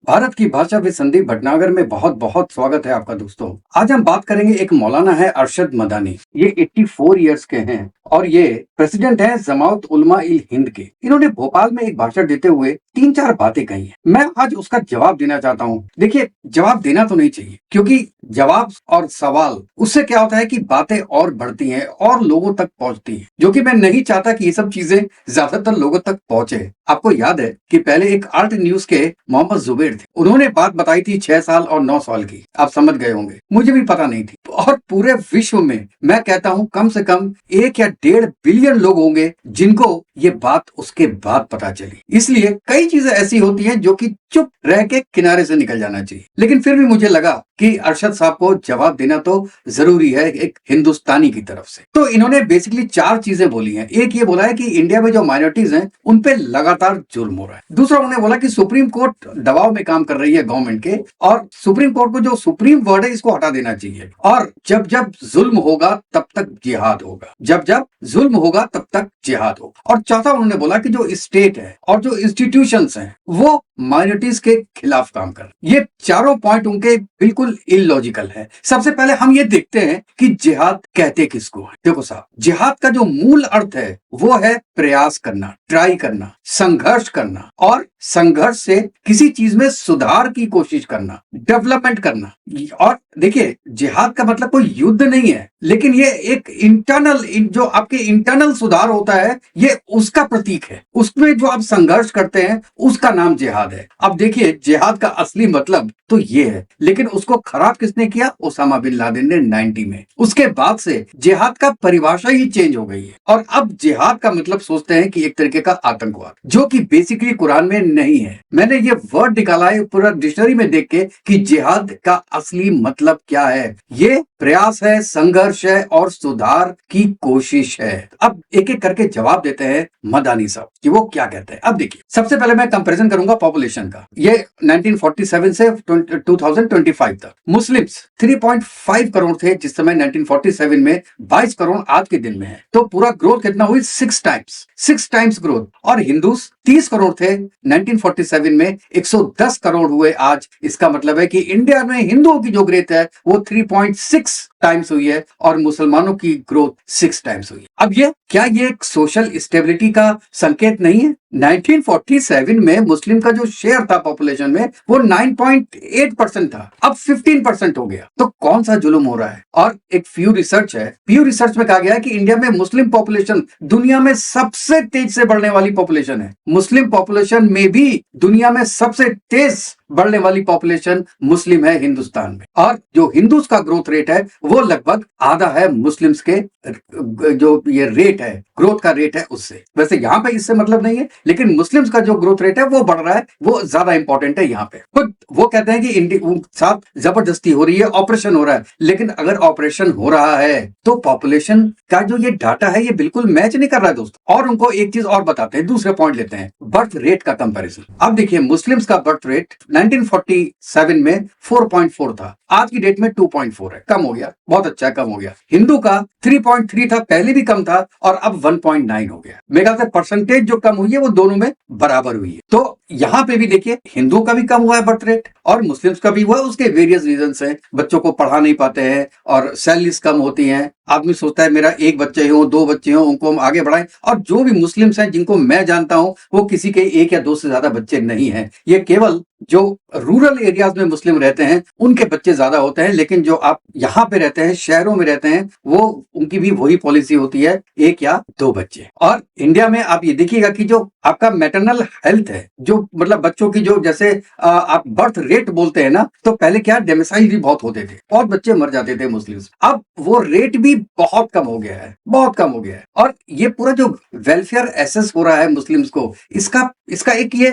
भारत की भाषा विद संदीप भटनागर में बहुत बहुत स्वागत है आपका दोस्तों। आज हम बात करेंगे, एक मौलाना है अरशद मदानी। ये 84 इयर्स के हैं और ये प्रेसिडेंट हैं जमात उलमा इल हिंद के। इन्होंने भोपाल में एक भाषण देते हुए 3-4 बातें कही हैं। मैं आज उसका जवाब देना चाहता हूँ। देखिए, जवाब देना तो नहीं चाहिए, क्योंकि जवाब और सवाल उससे क्या होता है कि बातें और बढ़ती हैं और लोगों तक पहुंचती हैं, जो कि मैं नहीं चाहता कि ये सब चीजें ज्यादातर लोगों तक पहुंचे। आपको याद है कि पहले एक आर्ट न्यूज के मोहम्मद जुबैर थे, उन्होंने बात बताई थी 6 साल और 9 साल की। आप समझ गए होंगे, मुझे भी पता नहीं थी। और पूरे विश्व में मैं कहता हूं कम से कम 1 या 1.5 बिलियन लोग होंगे जिनको ये बात उसके बाद पता चली। इसलिए कई चीजें ऐसी होती हैं जो कि चुप रह के किनारे से निकल जाना चाहिए। लेकिन फिर भी मुझे लगा कि अरशद साहब को जवाब देना तो जरूरी है एक हिंदुस्तानी की तरफ से। तो इन्होंने बेसिकली 4 चीजें बोली हैं। एक ये बोला है कि इंडिया में जो माइनॉरिटीज हैं उन पे लगातार जुल्म हो रहा है। दूसरा उन्होंने बोला कि सुप्रीम कोर्ट दबाव में काम कर रही है गवर्नमेंट के, और सुप्रीम कोर्ट को जो सुप्रीम वर्ड है इसको हटा देना चाहिए। और जब जब जुल्म होगा तब तक जिहाद होगा, जब जब जुल्म होगा तब तक जिहाद होगा। और चौथा उन्होंने बोला कि जो स्टेट है और जो इंस्टीट्यूशंस हैं वो माइनॉरिटीज के खिलाफ काम कर। ये चारों पॉइंट उनके बिल्कुल इलॉजिकल है। सबसे पहले हम ये देखते हैं कि जिहाद कहते किसको है। देखो साहब, जिहाद का जो मूल अर्थ है वो है प्रयास करना, ट्राई करना, संघर्ष करना, और संघर्ष से किसी चीज में सुधार की कोशिश करना, डेवलपमेंट करना। और देखिए, जिहाद का मतलब कोई युद्ध नहीं है, लेकिन ये एक इंटरनल, जो आपके इंटरनल सुधार होता है, ये उसका प्रतीक है। उसमें जो आप संघर्ष करते हैं उसका नाम जिहाद है। अब देखिए, जिहाद का असली मतलब तो ये है, लेकिन उसको खराब किसने किया? ओसामा बिन लादेन ने 90 में। उसके बाद से जिहाद का परिभाषा ही चेंज हो गई है, और अब जिहाद का मतलब सोचते हैं कि एक तरीके का आतंकवाद, जो कि बेसिकली कुरान में नहीं है। मैंने ये वर्ड निकाला है पूरा डिक्शनरी में देख के कि जिहाद का असली मतलब क्या है। ये प्रयास है, संघर्ष है और सुधार की कोशिश है। अब एक एक करके जवाब देते हैं मदानी साहब कि वो क्या कहते हैं। अब देखिए, सबसे पहले मैं कंपैरिजन करूंगा पॉपुलेशन का। ये 1947 से 2025 तक मुस्लिम्स 3.5 करोड़ थे जिस समय 1947 में, 22 करोड़ आज के दिन में है। तो पूरा ग्रोथ कितना हुई? 6 टाइम्स ग्रोथ। और हिंदूस 30 करोड़ थे 1947 में, 110 करोड़ हुए आज। इसका मतलब है कि इंडिया में हिंदुओं की जो ग्रोथ है वो 3.6 टाइम्स हुई है और मुसलमानों की ग्रोथ 6 टाइम्स हुई है। अब ये एक सोशल स्टेबिलिटी का संकेत नहीं है? 1947 में मुस्लिम का जो शेयर था पॉपुलेशन में वो 9.8% था, अब 15% हो गया। तो कौन सा जुल्म हो रहा है? और एक प्यू रिसर्च में कहा गया है कि इंडिया में मुस्लिम पॉपुलेशन दुनिया में सबसे तेज से बढ़ने वाली पॉपुलेशन है। मुस्लिम पॉपुलेशन में भी दुनिया में सबसे तेज बढ़ने वाली पॉपुलेशन मुस्लिम है हिंदुस्तान में। और जो हिंदूज का ग्रोथ रेट है वो लगभग आधा है मुस्लिम्स के, जो ये रेट है, ग्रोथ का रेट है उससे। वैसे यहाँ पे इससे मतलब नहीं है, लेकिन मुस्लिम्स का जो ग्रोथ रेट है वो बढ़ रहा है, वो ज्यादा इंपॉर्टेंट है यहाँ पे। खुद वो कहते हैं कि साथ जबरदस्ती हो रही है, ऑपरेशन हो रहा है। लेकिन अगर ऑपरेशन हो रहा है तो पॉपुलेशन का जो ये डाटा है ये बिल्कुल मैच नहीं कर रहा है दोस्तों। और उनको एक चीज और बताते हैं, दूसरे पॉइंट लेते हैं, बर्थ रेट का कंपैरिजन। अब देखिए, मुस्लिम्स का बर्थ रेट 1947 में 4.4 था, आज की डेट में 2.4 है, कम हो गया, बहुत अच्छा है, कम हो गया। हिंदू का 3.3 था, पहले भी कम था, और अब 1.9 हो गया। मेरे ख्याल से परसेंटेज जो कम हुई है वो दोनों में बराबर हुई है। तो यहाँ पे भी देखिए, हिंदू का भी कम हुआ है बर्थ रेट और मुस्लिम्स का भी हुआ है। उसके वेरियस रीजंस हैं, बच्चों को पढ़ा नहीं पाते हैं और सैलरीज कम होती हैं। आदमी सोचता है मेरा 1 बच्चे हो, 2 बच्चे हो, उनको हम आगे बढ़ाएं। और जो भी मुस्लिम्स हैं जिनको मैं जानता हूं वो किसी के 1 या 2 से ज्यादा बच्चे नहीं हैं। ये केवल जो रूरल एरियाज में मुस्लिम रहते हैं उनके बच्चे ज्यादा होते हैं, लेकिन जो आप यहाँ पे रहते हैं, शहरों में रहते हैं, वो उनकी भी वही पॉलिसी होती है, 1 या 2 बच्चे। और इंडिया में आप ये देखिएगा कि जो आपका मैटरनल हेल्थ है, जो मतलब बच्चों की जो, जैसे आप बर्थ रेट बोलते हैं ना, तो पहले क्या डेमिसाइल भी बहुत होते थे, बहुत बच्चे मर जाते थे मुस्लिम्स। अब वो रेट भी बहुत कम हो गया है, बहुत कम हो गया है। और ये पूरा जो वेलफेयर एसेस हो रहा है मुस्लिम्स को, इसका एक ये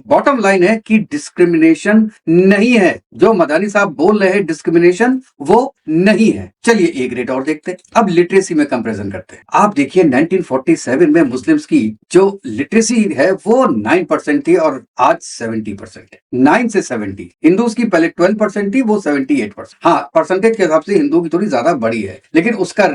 बॉटम लाइन है कि डिस्क्रिमिनेशन नहीं है। जो मदानी साहब बोल रहे हैं डिस्क्रिमिनेशन, वो नहीं है। चलिए एक रेट और देखते हैं। अब लिटरेसी में कंपैरिजन करते हैं। आप देखिए 1947 में मुस्लिम्स की जो लिटरेसी है वो 9% थी और आज 70% है। 9 से 70। हिंदूज की पहले 12% थी, वो 78%। हाँ, परसेंटेज के हिसाब से हिंदू की थोड़ी ज्यादा बड़ी है, लेकिन उसका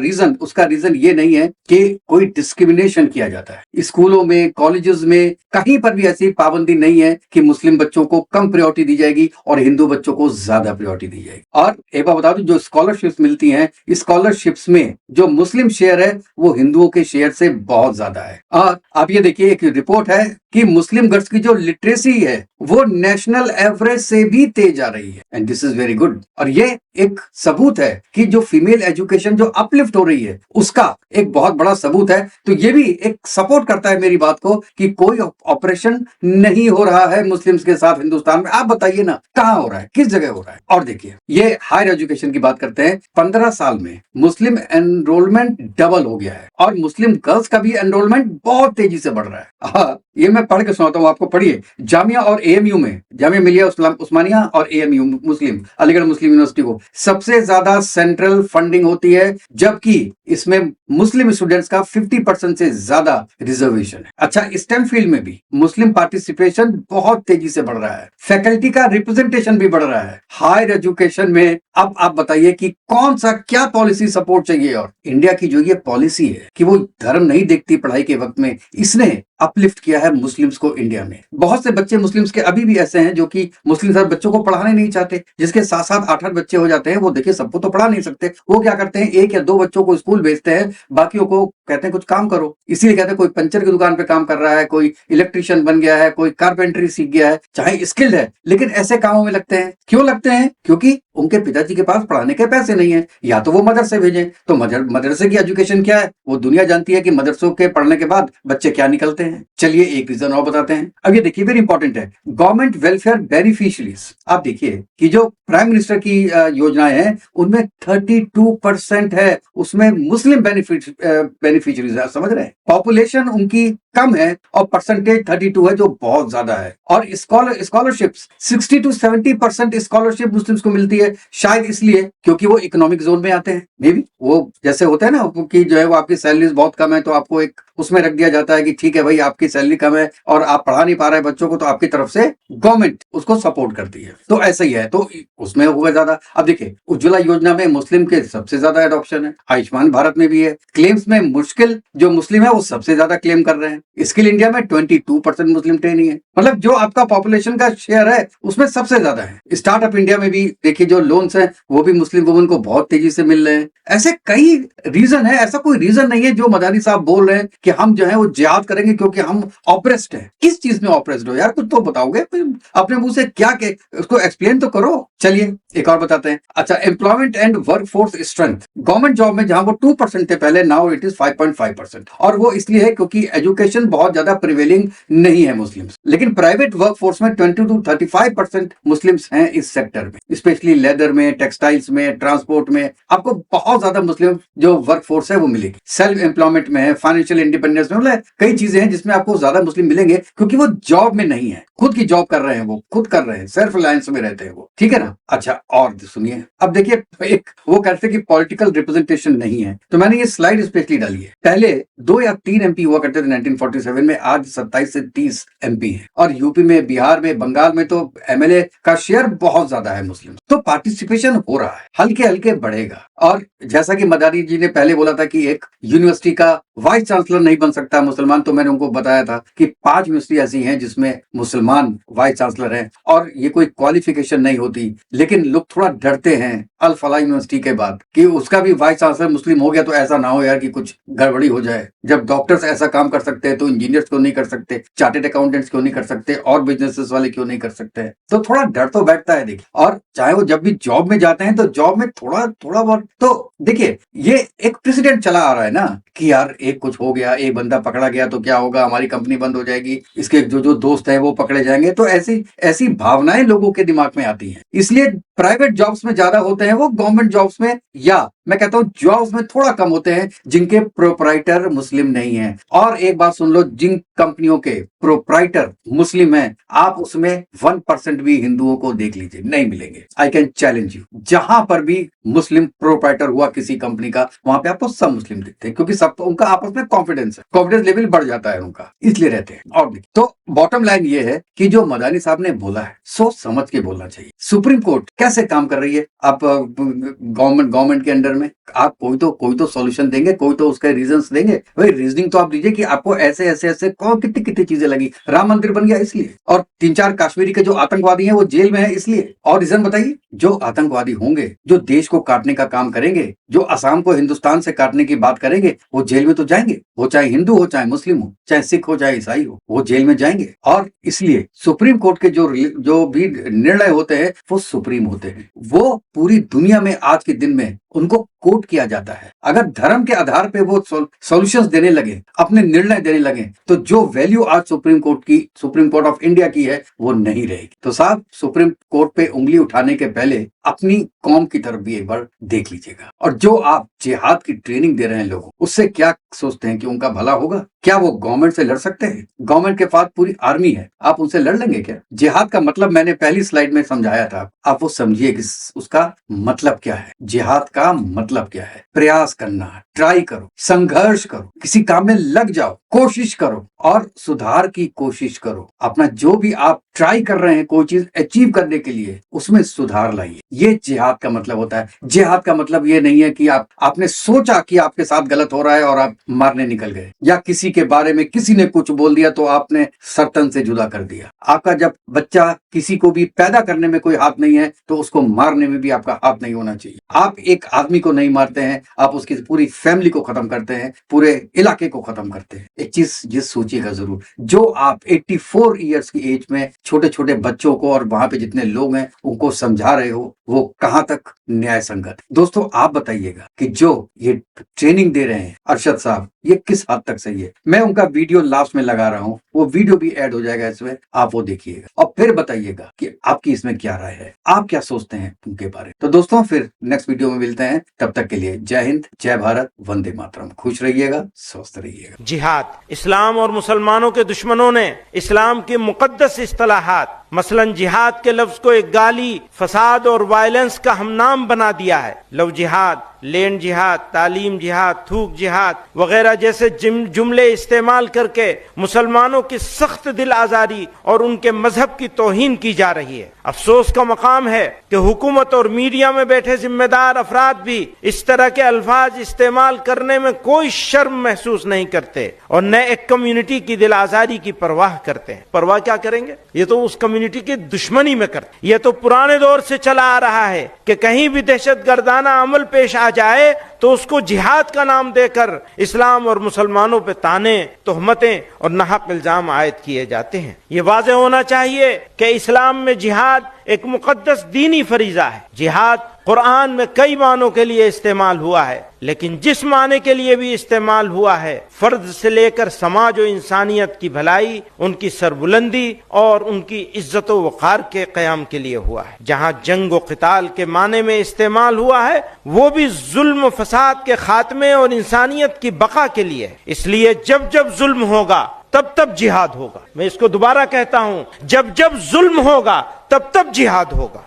रीजन ये नहीं है कि कोई डिस्क्रिमिनेशन किया जाता है। स्कूलों में, कॉलेजेस में कहीं पर भी ऐसी पाबंदी नहीं है कि मुस्लिम बच्चों को कम प्रायोरिटी दी जाएगी और हिंदू बच्चों को ज्यादा प्रायोरिटी दी जाएगी। और एक बात बता दूं, जो स्कॉलरशिप्स मिलती हैं, स्कॉलरशिप्स में जो मुस्लिम शेयर है वो हिंदुओं के शेयर से बहुत ज्यादा है। और आप ये देखिए, एक रिपोर्ट है कि मुस्लिम गर्ल्स की जो लिटरेसी है वो नेशनल एवरेज से भी तेज आ रही है, and this is very good. और ये एक सबूत है कि जो फीमेल एजुकेशन जो अपलिफ्ट हो रही है उसका एक बहुत बड़ा सबूत है। तो ये भी एक सपोर्ट करता है मेरी बात को कि कोई ऑपरेशन नहीं हो रहा है मुस्लिम्स के साथ हिंदुस्तान में। आप बताइए ना, कहां हो रहा है, किस जगह हो रहा है। और देखिए, ये हायर एजुकेशन की बात करते हैं। 15 साल में मुस्लिम एनरोलमेंट डबल हो गया है और मुस्लिम गर्ल्स का भी एनरोलमेंट बहुत तेजी से बढ़ रहा है। हाँ, ये मैं पढ़ के सुनाता हूँ आपको, पढ़िए। जामिया और एएमयू में, जामिया मिलिया उस्मानिया और एएमयू मुस्लिम, अलीगढ़ मुस्लिम यूनिवर्सिटी को सबसे ज्यादा सेंट्रल फंडिंग होती है, जबकि इसमें मुस्लिम स्टूडेंट्स का 50% से ज्यादा रिजर्वेशन है। अच्छा, स्टेम फील्ड में भी मुस्लिम पार्टिसिपेशन बहुत तेजी से बढ़ रहा है, फैकल्टी का रिप्रेजेंटेशन भी बढ़ रहा है। हायर एजुकेशन में अब आप बताइए कि कौन सा, क्या पॉलिसी सपोर्ट चाहिए। और इंडिया की जो ये पॉलिसी है कि वो धर्म नहीं देखती पढ़ाई के वक्त में, इसने अपलिफ्ट किया है मुस्लिम्स को इंडिया में। बहुत से बच्चे मुस्लिम्स के अभी भी ऐसे हैं जो कि मुस्लिम सर बच्चों को पढ़ाने नहीं चाहते, जिसके 7-7 8-8 बच्चे हो जाते हैं। वो देखिए, सबको तो पढ़ा नहीं सकते, वो क्या करते हैं, 1 या 2 बच्चों को स्कूल भेजते हैं, बाकियों को कहते हैं कुछ काम करो। इसीलिए कहते हैं कोई पंचर की दुकान पे काम कर रहा है, कोई इलेक्ट्रिशियन बन गया है, कोई कारपेंटरी सीख गया है, चाहे स्किल्ड है, लेकिन ऐसे कामों में लगते हैं। क्यों लगते हैं? क्योंकि उनके पिताजी के पास पढ़ाने के पैसे नहीं है, या तो वो मदरसे भेजें। तो मदरसे की एजुकेशन क्या है, वो दुनिया जानती है कि मदरसों के पढ़ने के बाद बच्चे क्या निकलते हैं। चलिए एक रीजन और बताते हैं। अब ये देखिए, वेरी इंपॉर्टेंट है, गवर्नमेंट वेलफेयर बेनिफिशियरीज। आप देखिए कि जो प्राइम मिनिस्टर की योजनाएं हैं उनमें 32% है, उसमें मुस्लिम बेनिफिशियरीज है। समझ रहे हैं? पॉपुलेशन उनकी कम है और परसेंटेज 32 है, जो बहुत ज्यादा है। और स्कॉलरशिप्स 60 to 70% स्कॉलरशिप मुस्लिम्स को मिलती है, शायद इसलिए क्योंकि वो इकोनॉमिक जोन में आते हैं। मे बी वो जैसे होता है ना कि जो है वो आपकी सैलरी बहुत कम है, तो आपको एक उसमें रख दिया जाता है कि ठीक है भाई, आपकी सैलरी कम है और आप पढ़ा नहीं पा रहे बच्चों को, तो आपकी तरफ से गवर्नमेंट उसको सपोर्ट करती है। तो ऐसा ही है, तो उसमें होगा ज्यादा। अब देखिए, उज्ज्वला योजना में मुस्लिम के सबसे ज्यादा एडॉप्शन है, आयुष्मान भारत में भी है। क्लेम्स में मुश्किल जो मुस्लिम है वो सबसे ज्यादा क्लेम कर रहे हैं। स्किल इंडिया में 22% मुस्लिम ट्रेनी है, मतलब जो आपका पॉपुलेशन का शेयर है उसमें सबसे ज्यादा है। स्टार्टअप इंडिया में भी देखिए, जो लोन्स हैं वो भी मुस्लिम वुमन को बहुत तेजी से मिल रहे हैं। ऐसे कई रीजन है, ऐसा कोई रीजन नहीं है जो मदानी साहब बोल रहे हैं कि हम जो है वो जिहाद करेंगे क्योंकि हम ऑप्रेस्ड हैं। किस चीज में ऑप्रेस्ड हो यार, कुछ तो बताओगे अपने मुंह से, क्या के उसको एक्सप्लेन तो करो। चलिए एक और बताते हैं। अच्छा, employment and workforce strength. Government job में जहां वो 2% थे पहले, नाउ इट इज 5.5%। और वो इसलिए है क्योंकि एजुकेशन बहुत ज्यादा प्रिवेलिंग नहीं है मुस्लिम्स। लेकिन प्राइवेट वर्कफोर्स में 20 to 35% मुस्लिम्स हैं इस सेक्टर में, स्पेशली लेदर में, टेक्सटाइल्स में, ट्रांसपोर्ट में आपको बहुत ज्यादा मुस्लिम जो वर्कफोर्स है वो मिलेगी। सेल्फ एम्प्लॉयमेंट में है, फाइनेंशियल इंडिपेंडेंस में, मतलब कई चीजें हैं जिसमें आपको ज्यादा मुस्लिम मिलेंगे क्योंकि वो जॉब में नहीं है, खुद की जॉब कर रहे हैं, वो खुद कर रहे हैं, सेल्फ रिलायंस में रहते हैं वो। ठीक है ना? अच्छा, और सुनिए, अब देखिए, एक वो कहते हैं कि पॉलिटिकल रिप्रेजेंटेशन नहीं है, तो मैंने ये स्लाइड स्पेशली डाली है। पहले 2 या 3 एमपी हुआ करते थे 1947 में, आज 27 से 30 एमपी है। और यूपी में, बिहार में, बंगाल में तो एमएलए का शेयर बहुत ज्यादा है मुस्लिम। तो पार्टिसिपेशन हो रहा है, हल्के हल्के बढ़ेगा। और जैसा कि मदारी जी ने पहले बोला था कि एक यूनिवर्सिटी का वाइस चांसलर नहीं बन सकता मुसलमान, तो मैंने उनको बताया था कि 5 यूनिवर्सिटी ऐसी हैं जिसमें मुसलमान वाइस चांसलर हैं और ये कोई क्वालिफिकेशन नहीं होती। लेकिन लोग थोड़ा डरते हैं अल फलाह यूनिवर्सिटी के बाद कि उसका भी वाइस चांसलर मुस्लिम हो गया तो ऐसा ना हो यार कि कुछ गड़बड़ी हो जाए। जब डॉक्टर्स ऐसा काम कर सकते हैं तो इंजीनियर्स क्यों नहीं कर सकते, चार्टेड अकाउंटेंट्स क्यों नहीं कर सकते, और बिजनेसेस वाले क्यों नहीं कर सकते हैं? तो थोड़ा डर तो बैठता है देखिए। और चाहे वो जब भी जॉब में जाते हैं तो जॉब में थोड़ा बहुत तो देखिए, ये एक प्रेसिडेंट चला आ रहा है ना कि यार एक कुछ हो गया, एक बंदा पकड़ा गया तो क्या होगा, हमारी कंपनी बंद हो जाएगी, इसके जो दोस्त हैं वो पकड़े जाएंगे। तो ऐसी भावनाएं लोगों के दिमाग में आती हैं, इसलिए प्राइवेट जॉब्स में ज्यादा होते हैं वो गवर्नमेंट जॉब्स में या मैं कहता हूँ जॉब्स में थोड़ा कम होते हैं जिनके प्रोप्राइटर मुस्लिम नहीं है। और एक बात सुन लो, जिन कंपनियों के प्रोप्राइटर मुस्लिम है, आप उसमें 1% भी हिंदुओं को देख लीजिए, नहीं मिलेंगे। आई कैन चैलेंज यू, जहां पर भी मुस्लिम प्रोप्राइटर हुआ किसी कंपनी का, वहां पे आपको सब मुस्लिम दिखते हैं, क्योंकि सब उनका आपस में कॉन्फिडेंस है, कॉन्फिडेंस लेवल बढ़ जाता है उनका, इसलिए रहते हैं। और तो बॉटम लाइन ये है कि जो मदानी साहब ने बोला है सोच समझ के बोलना चाहिए। सुप्रीम कोर्ट कैसे काम कर रही है, आप गवर्नमेंट के अंडर में आप कोई तो सॉल्यूशन देंगे, कोई तो उसके रीजंस देंगे। भाई रीजनिंग तो आप दीजिए कि आपको ऐसे ऐसे ऐसे कितनी कितनी चीजें लगी, राम मंदिर बन गया इसलिए, और 3-4 कश्मीरी के जो आतंकवादी हैं वो जेल में है इसलिए। और रीजन बताइए, जो आतंकवादी होंगे, जो देश को काटने का काम करेंगे, जो असम को हिंदुस्तान से काटने की बात करेंगे, वो जेल में तो जाएंगे। वो चाहे हिंदू हो, चाहे मुस्लिम हो, चाहे सिख हो, चाहे ईसाई हो, वो जेल में जाएंगे। और इसलिए सुप्रीम कोर्ट के जो भी निर्णय होते हैं वो सुप्रीम होते हैं, वो पूरी दुनिया में आज के दिन में उनको कोट किया जाता है। अगर धर्म के आधार पे वो सॉल्यूशंस देने लगे, अपने निर्णय देने लगे, तो जो वैल्यू आज सुप्रीम कोर्ट ऑफ इंडिया की है वो नहीं रहेगी। तो साहब, सुप्रीम कोर्ट पे उंगली उठाने के पहले अपनी कौम की तरफ भी एक बार देख लीजिएगा। और जो आप जिहाद की ट्रेनिंग दे रहे हैं लोगों, उससे क्या सोचते हैं कि उनका भला होगा? क्या वो गवर्नमेंट से लड़ सकते हैं? गवर्नमेंट के पास पूरी आर्मी है, आप उनसे लड़ लेंगे क्या? जिहाद का मतलब मैंने पहली स्लाइड में समझाया था, आप वो समझिए कि उसका मतलब क्या है। जिहाद का मतलब क्या है? प्रयास करना, ट्राई करो, संघर्ष करो, किसी काम में लग जाओ, कोशिश करो और सुधार की कोशिश करो। अपना जो भी आप ट्राई कर रहे हैं कोई चीज अचीव करने के लिए, उसमें सुधार लाइए। ये जिहाद का मतलब होता है। जिहाद का मतलब ये नहीं है कि आपने सोचा कि आपके साथ गलत हो रहा है और आप मारने निकल गए, या किसी के बारे में किसी ने कुछ बोल दिया तो आपने सर्तन से जुदा कर दिया। आपका जब बच्चा, किसी को भी पैदा करने में कोई हाथ नहीं है तो उसको मारने में भी आपका हाथ नहीं होना चाहिए। आप एक आदमी को नहीं मारते हैं, आप उसकी पूरी फैमिली को खत्म करते हैं, पूरे इलाके को खत्म करते हैं। एक चीज सोचिएगा जरूर, जो आप 84 ईयर्स की एज में छोटे छोटे बच्चों को और वहां पे जितने लोग हैं उनको समझा रहे हो, वो कहां तक न्याय संगत? दोस्तों आप बताइएगा कि जो ये ट्रेनिंग दे रहे हैं अरशद साहब, ये किस हद तक सही है? मैं उनका वीडियो लास्ट में लगा रहा हूं, वो वीडियो भी ऐड हो जाएगा इसमें, आप वो देखिएगा और फिर बताइएगा कि आपकी इसमें क्या राय है, आप क्या सोचते हैं उनके बारे में। तो दोस्तों फिर नेक्स्ट वीडियो में मिलते हैं, तब तक के लिए जय हिंद, जय भारत, वंदे मातरम। खुश रहिएगा, स्वस्थ रहिएगा। जिहाद, इस्लाम और मुसलमानों के दुश्मनों ने इस्लाम की मुकद्दस इस्तिलाहात मसलन जिहाद के लफ्ज को एक गाली, फसाद और वायलेंस का हमनाम बना दिया है। लव जिहाद, लैंड जिहाद, तालीम जिहाद, थूक जिहाद वगैरह जैसे जुमले इस्तेमाल करके मुसलमानों की सख्त दिल आजारी और उनके मजहब की तौहीन की जा रही है। अफसोस का मकाम है कि हुकूमत और मीडिया में बैठे जिम्मेदार अफराद भी इस तरह के अल्फाज इस्तेमाल करने में कोई शर्म महसूस नहीं करते और न एक कम्युनिटी की दिल आजारी की परवाह करते हैं। परवाह क्या करेंगे? ये तो उस कम्युनिटी की दुश्मनी में करते। ये तो पुराने दौर से चला आ रहा है कि कहीं भी दहशतगर्दाना अमल पेश आ जाए तो उसको जिहाद का नाम देकर इस्लाम और मुसलमानों पे ताने, तोहमतें और नाहक इल्जाम आयद किए जाते हैं। ये वाज़ेह होना चाहिए कि इस्लाम में जिहाद एक मुकद्दस दीनी फरीजा है। जिहाद कुरान में कई मानों के लिए इस्तेमाल हुआ है, लेकिन जिस माने के लिए भी इस्तेमाल हुआ है, फर्द से लेकर समाज और इंसानियत की भलाई, उनकी सरबुलंदी और उनकी इज्जत व वक़ार के क़याम के लिए हुआ है। जहाँ जंग व क़िताल के माने में इस्तेमाल हुआ है, वो भी जुल्म फसाद के खात्मे और इंसानियत की बका के लिए है। इसलिए जब जब जुल्म होगा तब तब जिहाद होगा। मैं इसको दोबारा कहता हूं, जब जब जुल्म होगा तब तब जिहाद होगा।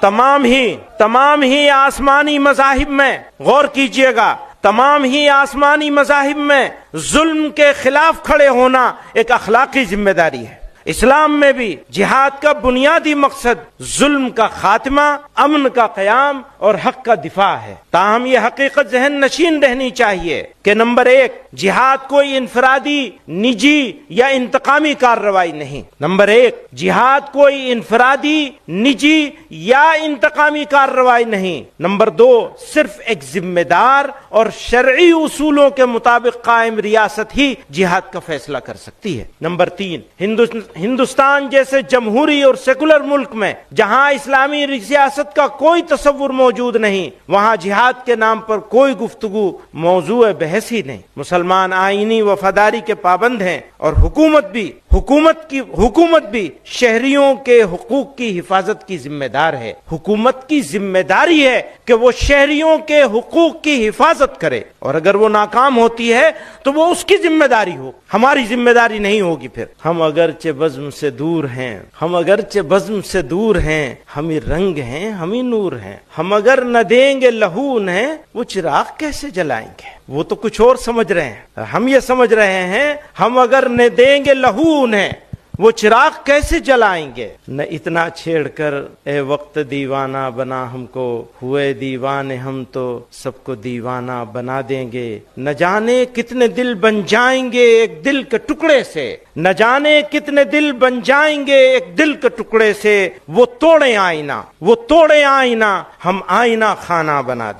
तमाम ही आसमानी मज़ाहिब में गौर कीजिएगा, तमाम ही आसमानी मज़ाहिब में जुल्म के खिलाफ खड़े होना एक अखलाकी जिम्मेदारी है। इस्लाम में भी जिहाद का बुनियादी मकसद जुल्म का खात्मा, अमन का क़याम और हक का दिफा है। ताहम ये हकीकत जहन नशीन रहनी चाहिए कि नंबर 1, जिहाद कोई इनफरादी, निजी या इंतकामी कार्रवाई नहीं। नंबर 1, जिहाद कोई इनफरादी, निजी या इंतकामी कार्रवाई नहीं। नंबर 2, सिर्फ एक जिम्मेदार और शरई उसूलों के मुताबिक कायम रियासत ही जिहाद का फैसला कर सकती है। नंबर 3, हिंदुस्तान जैसे जमहूरी और सेकुलर मुल्क में जहां इस्लामी सियासत का कोई तस्वुर मौजूद नहीं, वहां जिहाद के नाम पर कोई गुफ्तगू मौजू बहस ही नहीं। मुसलमान आईनी वफादारी के पाबंद हैं और हुकूमत भी शहरियों के हुकूक की हिफाजत की जिम्मेदार है। हुकूमत की जिम्मेदारी है कि वो शहरियों के हुकूक की हिफाजत करे, और अगर वो नाकाम होती है तो वो उसकी जिम्मेदारी हो, हमारी जिम्मेदारी नहीं होगी। फिर हम अगरचे बज़्म से दूर हैं, हम ही रंग हैं, हम ही नूर हैं। हम अगर न देंगे लहू उन्हें, वो चिराग कैसे जलाएंगे? वो तो कुछ और समझ रहे हैं, हम ये समझ रहे हैं हम अगर न देंगे लहू उन्हें, वो चिराग कैसे जलाएंगे? न इतना छेड़कर ए वक्त दीवाना बना हमको, हुए दीवाने हम तो सबको दीवाना बना देंगे। न जाने कितने दिल बन जाएंगे एक दिल के टुकड़े से, न जाने कितने दिल बन जाएंगे एक दिल के टुकड़े से। वो तोड़े आईना, हम आईना खाना बना दें।